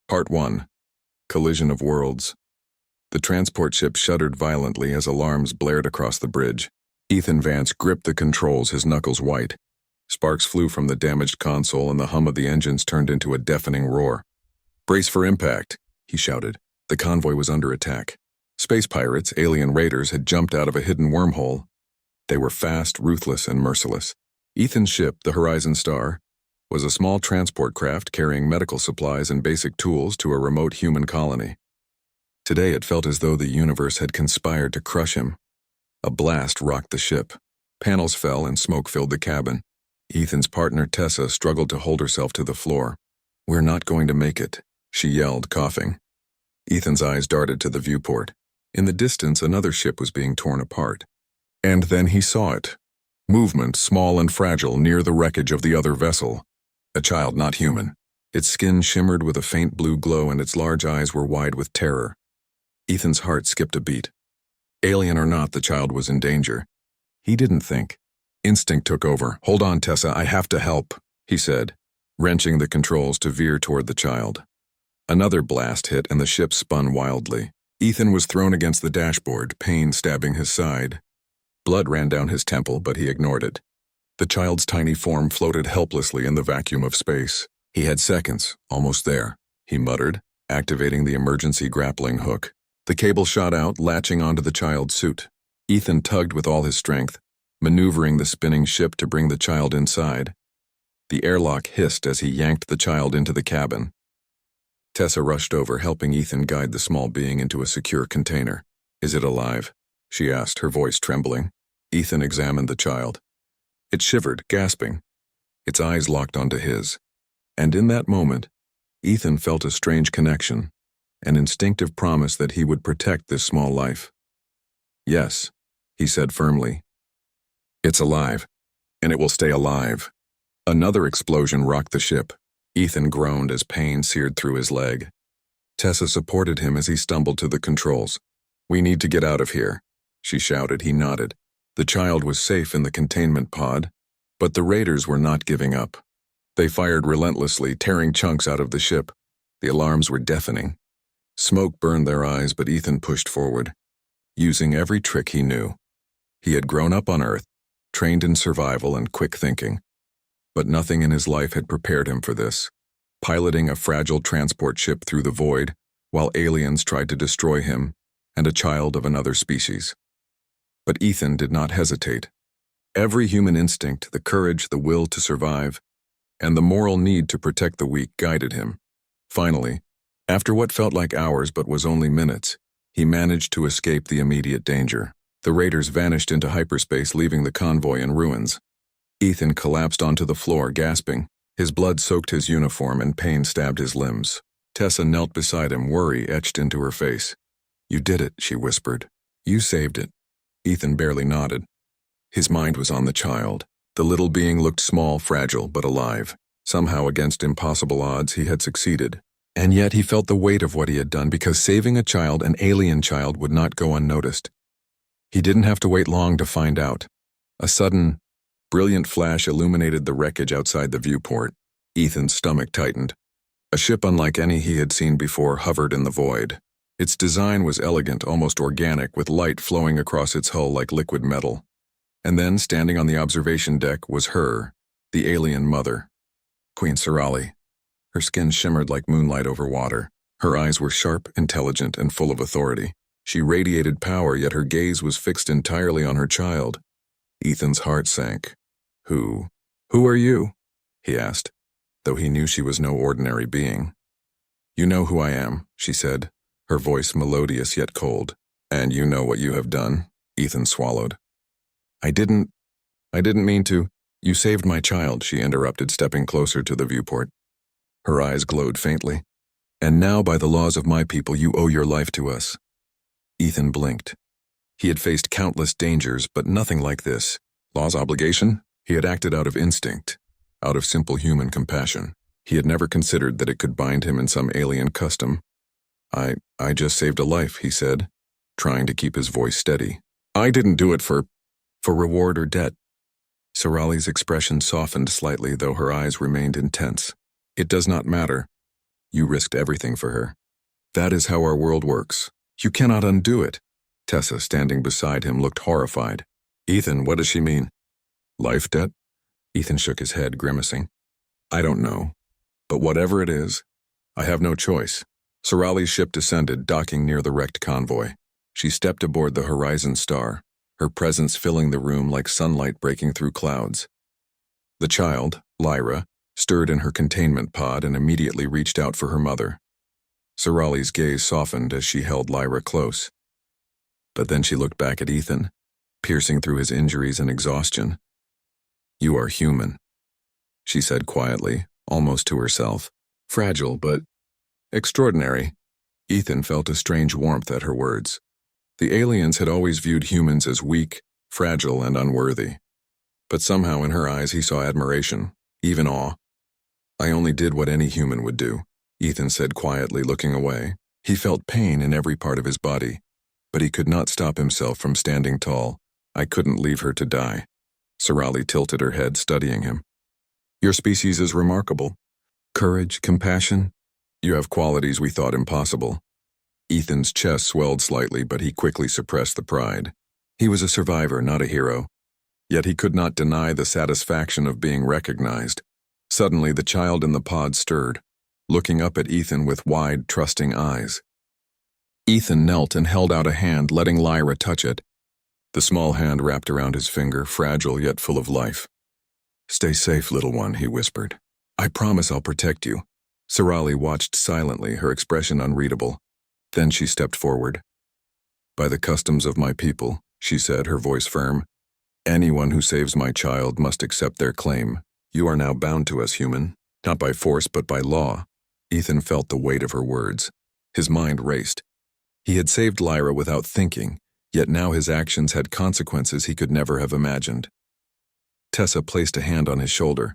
Part 1. Collision of Worlds. The transport ship shuddered violently as alarms blared across the bridge. Ethan Vance gripped the controls, his knuckles white. Sparks flew from the damaged console and the hum of the engines turned into a deafening roar. "Brace for impact," he shouted. The convoy was under attack. Space pirates, alien raiders, had jumped out of a hidden wormhole. They were fast, ruthless, and merciless. Ethan's ship, the Horizon Star, was a small transport craft carrying medical supplies and basic tools to a remote human colony. Today it felt as though the universe had conspired to crush him. A blast rocked the ship. Panels fell and smoke filled the cabin. Ethan's partner Tessa struggled to hold herself to the floor. "We're not going to make it," she yelled, coughing. Ethan's eyes darted to the viewport. In the distance, another ship was being torn apart. And then he saw it. Movement, small and fragile, near the wreckage of the other vessel. A child not human. Its skin shimmered with a faint blue glow and its large eyes were wide with terror. Ethan's heart skipped a beat. Alien or not, the child was in danger. He didn't think. Instinct took over. "Hold on, Tessa, I have to help," he said, wrenching the controls to veer toward the child. Another blast hit and the ship spun wildly. Ethan was thrown against the dashboard, pain stabbing his side. Blood ran down his temple, but he ignored it. The child's tiny form floated helplessly in the vacuum of space. He had seconds, almost there, he muttered, activating the emergency grappling hook. The cable shot out, latching onto the child's suit. Ethan tugged with all his strength, maneuvering the spinning ship to bring the child inside. The airlock hissed as he yanked the child into the cabin. Tessa rushed over, helping Ethan guide the small being into a secure container. "Is it alive?" she asked, her voice trembling. Ethan examined the child. It shivered, gasping. Its eyes locked onto his. And in that moment, Ethan felt a strange connection, an instinctive promise that he would protect this small life. "Yes," he said firmly. "It's alive, and it will stay alive." Another explosion rocked the ship. Ethan groaned as pain seared through his leg. Tessa supported him as he stumbled to the controls. "We need to get out of here," she shouted. He nodded. The child was safe in the containment pod, but the raiders were not giving up. They fired relentlessly, tearing chunks out of the ship. The alarms were deafening. Smoke burned their eyes, but Ethan pushed forward, using every trick he knew. He had grown up on Earth, trained in survival and quick thinking, but nothing in his life had prepared him for this. Piloting a fragile transport ship through the void, while aliens tried to destroy him and a child of another species. But Ethan did not hesitate. Every human instinct, the courage, the will to survive, and the moral need to protect the weak guided him. Finally, after what felt like hours but was only minutes, he managed to escape the immediate danger. The raiders vanished into hyperspace, leaving the convoy in ruins. Ethan collapsed onto the floor, gasping. His blood soaked his uniform and pain stabbed his limbs. Tessa knelt beside him, worry etched into her face. "You did it," she whispered. "You saved it." Ethan barely nodded. His mind was on the child. The little being looked small, fragile, but alive. Somehow, against impossible odds, he had succeeded. And yet he felt the weight of what he had done, because saving a child, an alien child, would not go unnoticed. He didn't have to wait long to find out. A sudden, brilliant flash illuminated the wreckage outside the viewport. Ethan's stomach tightened. A ship unlike any he had seen before hovered in the void. Its design was elegant, almost organic, with light flowing across its hull like liquid metal. And then, standing on the observation deck, was her, the alien mother, Queen Sirali. Her skin shimmered like moonlight over water. Her eyes were sharp, intelligent, and full of authority. She radiated power, yet her gaze was fixed entirely on her child. Ethan's heart sank. Who are you?" he asked, though he knew she was no ordinary being. "You know who I am," she said, her voice melodious yet cold. "And you know what you have done?" Ethan swallowed. I didn't mean to." "You saved my child," she interrupted, stepping closer to the viewport. Her eyes glowed faintly. "And now, by the laws of my people, you owe your life to us." Ethan blinked. He had faced countless dangers, but nothing like this. Law's obligation? He had acted out of instinct, out of simple human compassion. He had never considered that it could bind him in some alien custom. I just saved a life," he said, trying to keep his voice steady. "I didn't do it for reward or debt." Sirali's expression softened slightly, though her eyes remained intense. "It does not matter. You risked everything for her. That is how our world works. You cannot undo it. Tessa, standing beside him, looked horrified. Ethan, what does she mean? Life debt? Ethan shook his head, grimacing. I don't know. But whatever it is, I have no choice. Sorali's ship descended, docking near the wrecked convoy. She stepped aboard the Horizon Star, her presence filling the room like sunlight breaking through clouds. The child, Lyra, stirred in her containment pod and immediately reached out for her mother. Sorali's gaze softened as she held Lyra close. But then she looked back at Ethan, piercing through his injuries and exhaustion. You are human, she said quietly, almost to herself. Fragile, but extraordinary. Ethan felt a strange warmth at her words. The aliens had always viewed humans as weak, fragile, and unworthy. But somehow in her eyes he saw admiration, even awe. I only did what any human would do, Ethan said quietly, looking away. He felt pain in every part of his body, but he could not stop himself from standing tall. I couldn't leave her to die. Sorali tilted her head, studying him. Your species is remarkable. Courage, compassion. You have qualities we thought impossible. Ethan's chest swelled slightly, but he quickly suppressed the pride. He was a survivor, not a hero. Yet he could not deny the satisfaction of being recognized. Suddenly, the child in the pod stirred, looking up at Ethan with wide, trusting eyes. Ethan knelt and held out a hand, letting Lyra touch it. The small hand wrapped around his finger, fragile yet full of life. Stay safe, little one, he whispered. I promise I'll protect you. Sorali watched silently, her expression unreadable. Then she stepped forward. By the customs of my people, she said, her voice firm, anyone who saves my child must accept their claim. You are now bound to us, human, not by force but by law. Ethan felt the weight of her words. His mind raced. He had saved Lyra without thinking, yet now his actions had consequences he could never have imagined. Tessa placed a hand on his shoulder.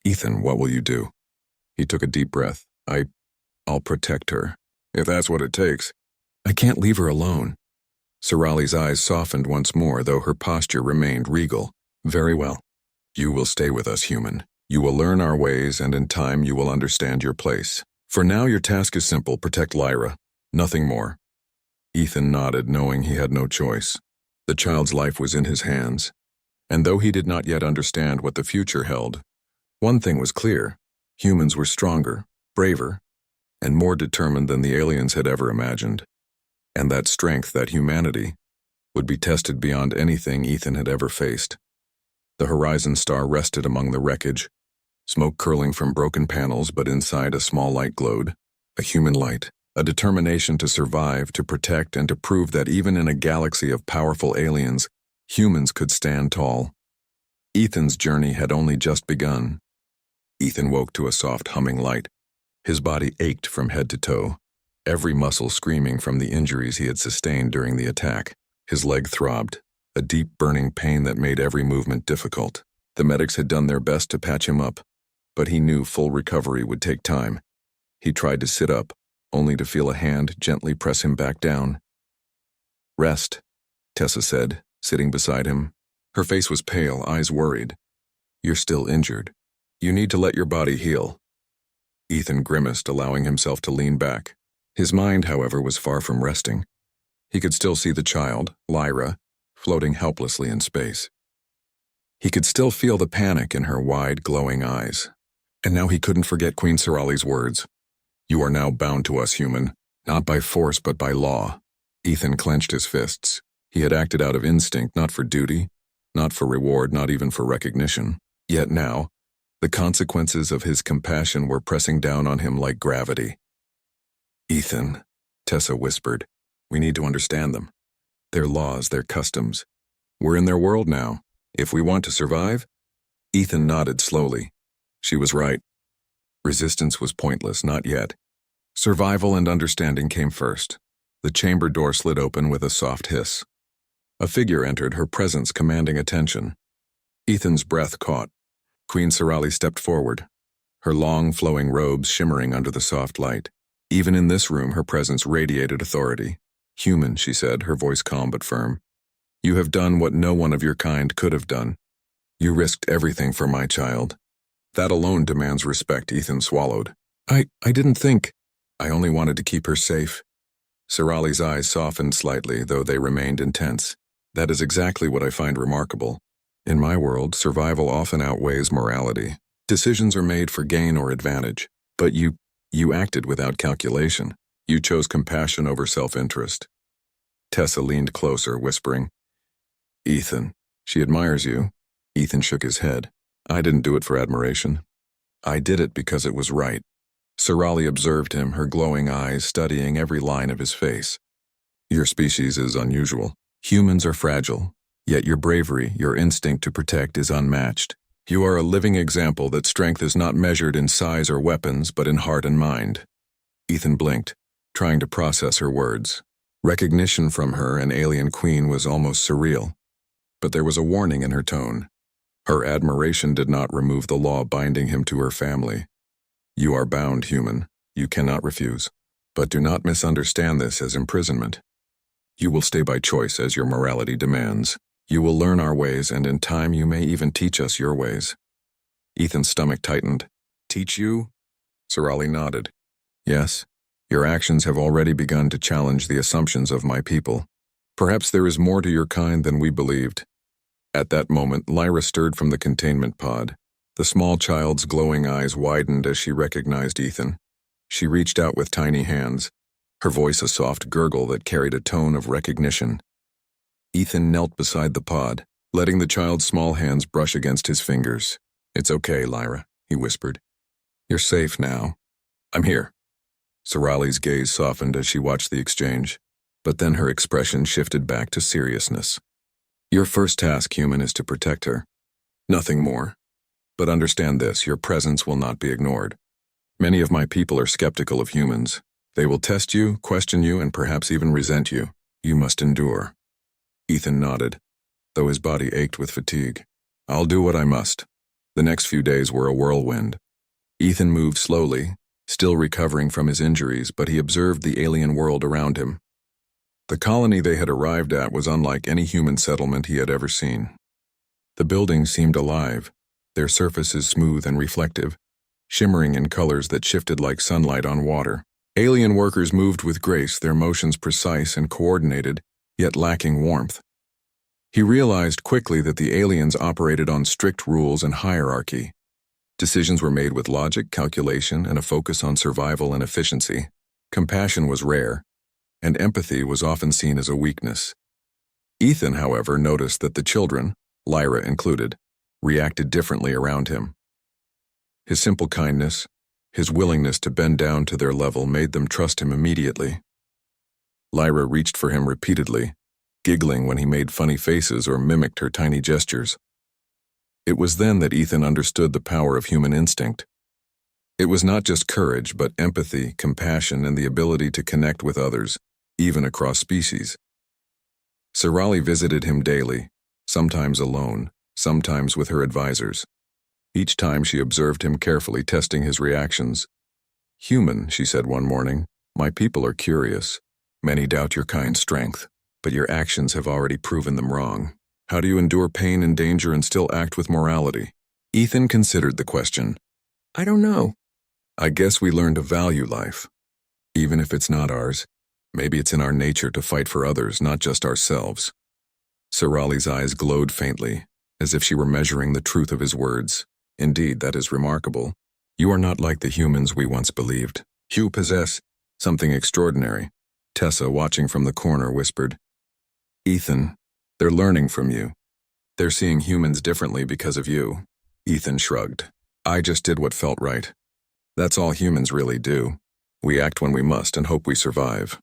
Ethan, what will you do? He took a deep breath. I'll protect her, if that's what it takes. I can't leave her alone. Sorali's eyes softened once more, though her posture remained regal. Very well. You will stay with us, human. You will learn our ways, and in time you will understand your place. For now your task is simple, protect Lyra. Nothing more. Ethan nodded, knowing he had no choice. The child's life was in his hands. And though he did not yet understand what the future held, one thing was clear. Humans were stronger, braver, and more determined than the aliens had ever imagined. And that strength, that humanity, would be tested beyond anything Ethan had ever faced. The Horizon Star rested among the wreckage, smoke curling from broken panels, but inside a small light glowed, a human light, a determination to survive, to protect, and to prove that even in a galaxy of powerful aliens, humans could stand tall. Ethan's journey had only just begun. Ethan woke to a soft humming light. His body ached from head to toe, every muscle screaming from the injuries he had sustained during the attack. His leg throbbed, a deep burning pain that made every movement difficult. The medics had done their best to patch him up, but he knew full recovery would take time. He tried to sit up, only to feel a hand gently press him back down. Rest, Tessa said, sitting beside him. Her face was pale, eyes worried. You're still injured. You need to let your body heal. Ethan grimaced, allowing himself to lean back. His mind, however, was far from resting. He could still see the child, Lyra, floating helplessly in space. He could still feel the panic in her wide, glowing eyes. And now he couldn't forget Queen Sorali's words. You are now bound to us, human, not by force but by law. Ethan clenched his fists. He had acted out of instinct, not for duty, not for reward, not even for recognition. Yet now, the consequences of his compassion were pressing down on him like gravity. Ethan, Tessa whispered, we need to understand them. Their laws, their customs. We're in their world now. If we want to survive? Ethan nodded slowly. She was right. Resistance was pointless, not yet. Survival and understanding came first. The chamber door slid open with a soft hiss. A figure entered, her presence commanding attention. Ethan's breath caught. Queen Sorali stepped forward, her long, flowing robes shimmering under the soft light. Even in this room, her presence radiated authority. Human, she said, her voice calm but firm. You have done what no one of your kind could have done. You risked everything for my child. That alone demands respect, Ethan swallowed. I didn't think. I only wanted to keep her safe. Sirali's eyes softened slightly, though they remained intense. That is exactly what I find remarkable. In my world, survival often outweighs morality. Decisions are made for gain or advantage. But you acted without calculation. You chose compassion over self-interest. Tessa leaned closer, whispering, Ethan, she admires you. Ethan shook his head. I didn't do it for admiration. I did it because it was right. Sirali observed him, her glowing eyes studying every line of his face. Your species is unusual. Humans are fragile, yet your bravery, your instinct to protect is unmatched. You are a living example that strength is not measured in size or weapons, but in heart and mind. Ethan blinked, trying to process her words. Recognition from her, an alien queen, was almost surreal. But there was a warning in her tone. Her admiration did not remove the law binding him to her family. You are bound, human. You cannot refuse. But do not misunderstand this as imprisonment. You will stay by choice as your morality demands. You will learn our ways, and in time you may even teach us your ways. Ethan's stomach tightened. Teach you? Sirali nodded. Yes. Your actions have already begun to challenge the assumptions of my people. Perhaps there is more to your kind than we believed. At that moment, Lyra stirred from the containment pod. The small child's glowing eyes widened as she recognized Ethan. She reached out with tiny hands, her voice a soft gurgle that carried a tone of recognition. Ethan knelt beside the pod, letting the child's small hands brush against his fingers. It's okay, Lyra, he whispered. You're safe now. I'm here. Sirali's gaze softened as she watched the exchange, but then her expression shifted back to seriousness. Your first task, human, is to protect her. Nothing more. But understand this, your presence will not be ignored. Many of my people are skeptical of humans. They will test you, question you, and perhaps even resent you. You must endure. Ethan nodded, though his body ached with fatigue. I'll do what I must. The next few days were a whirlwind. Ethan moved slowly, still recovering from his injuries, but he observed the alien world around him. The colony they had arrived at was unlike any human settlement he had ever seen. The buildings seemed alive, their surfaces smooth and reflective, shimmering in colors that shifted like sunlight on water. Alien workers moved with grace, their motions precise and coordinated, yet lacking warmth. He realized quickly that the aliens operated on strict rules and hierarchy. Decisions were made with logic, calculation, and a focus on survival and efficiency. Compassion was rare, and empathy was often seen as a weakness. Ethan, however, noticed that the children, Lyra included, reacted differently around him. His simple kindness, his willingness to bend down to their level made them trust him immediately. Lyra reached for him repeatedly, giggling when he made funny faces or mimicked her tiny gestures. It was then that Ethan understood the power of human instinct. It was not just courage, but empathy, compassion, and the ability to connect with others, even across species. Sirali visited him daily, sometimes alone, sometimes with her advisors. Each time she observed him carefully, testing his reactions. Human, she said one morning, my people are curious. Many doubt your kind strength, but your actions have already proven them wrong. How do you endure pain and danger and still act with morality? Ethan considered the question. I don't know. I guess we learn to value life. Even if it's not ours, maybe it's in our nature to fight for others, not just ourselves. Sirali's eyes glowed faintly, as if she were measuring the truth of his words. Indeed, that is remarkable. You are not like the humans we once believed. You possess something extraordinary. Tessa, watching from the corner, whispered, Ethan, they're learning from you. They're seeing humans differently because of you. Ethan shrugged. I just did what felt right. That's all humans really do. We act when we must and hope we survive.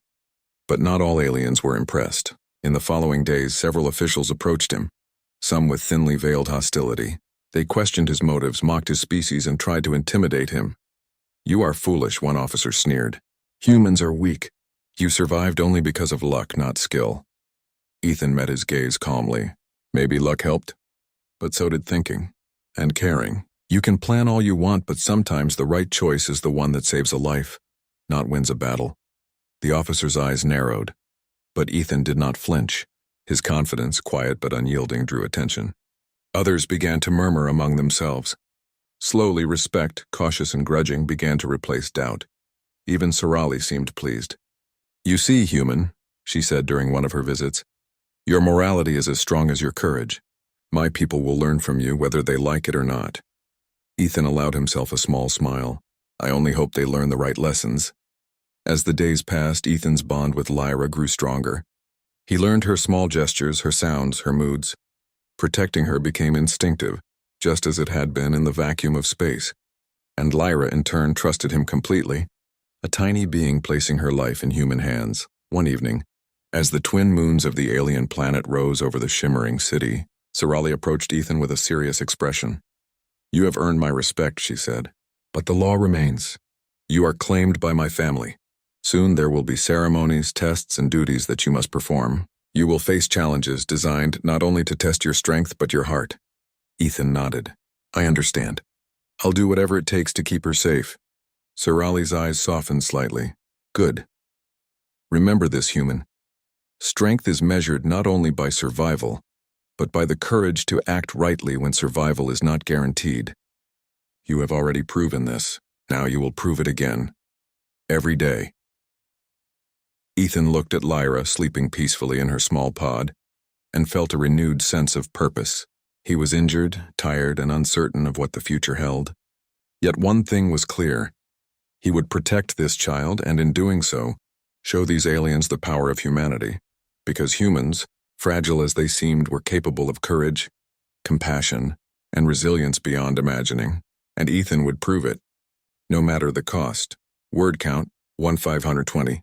But not all aliens were impressed. In the following days, several officials approached him, some with thinly veiled hostility. They questioned his motives, mocked his species, and tried to intimidate him. You are foolish, one officer sneered. Humans are weak. You survived only because of luck, not skill. Ethan met his gaze calmly. Maybe luck helped, but so did thinking and caring. You can plan all you want, but sometimes the right choice is the one that saves a life, not wins a battle. The officer's eyes narrowed, but Ethan did not flinch. His confidence, quiet but unyielding, drew attention. Others began to murmur among themselves. Slowly, respect, cautious and grudging, began to replace doubt. Even Sorali seemed pleased. "You see, human," she said during one of her visits, "your morality is as strong as your courage. My people will learn from you whether they like it or not." Ethan allowed himself a small smile. "I only hope they learn the right lessons." As the days passed, Ethan's bond with Lyra grew stronger. He learned her small gestures, her sounds, her moods. Protecting her became instinctive, just as it had been in the vacuum of space. And Lyra, in turn, trusted him completely, a tiny being placing her life in human hands. One evening, as the twin moons of the alien planet rose over the shimmering city, Sorali approached Ethan with a serious expression. "You have earned my respect," she said, "but the law remains. You are claimed by my family. Soon there will be ceremonies, tests, and duties that you must perform. You will face challenges designed not only to test your strength but your heart." Ethan nodded. "I understand. I'll do whatever it takes to keep her safe." Sorali's eyes softened slightly. "Good. Remember this, human. Strength is measured not only by survival, but by the courage to act rightly when survival is not guaranteed. You have already proven this. Now you will prove it again. Every day." Ethan looked at Lyra sleeping peacefully in her small pod and felt a renewed sense of purpose. He was injured, tired, and uncertain of what the future held. Yet one thing was clear. He would protect this child and, in doing so, show these aliens the power of humanity, because humans, fragile as they seemed, were capable of courage, compassion, and resilience beyond imagining, and Ethan would prove it, no matter the cost. Word count, 1520.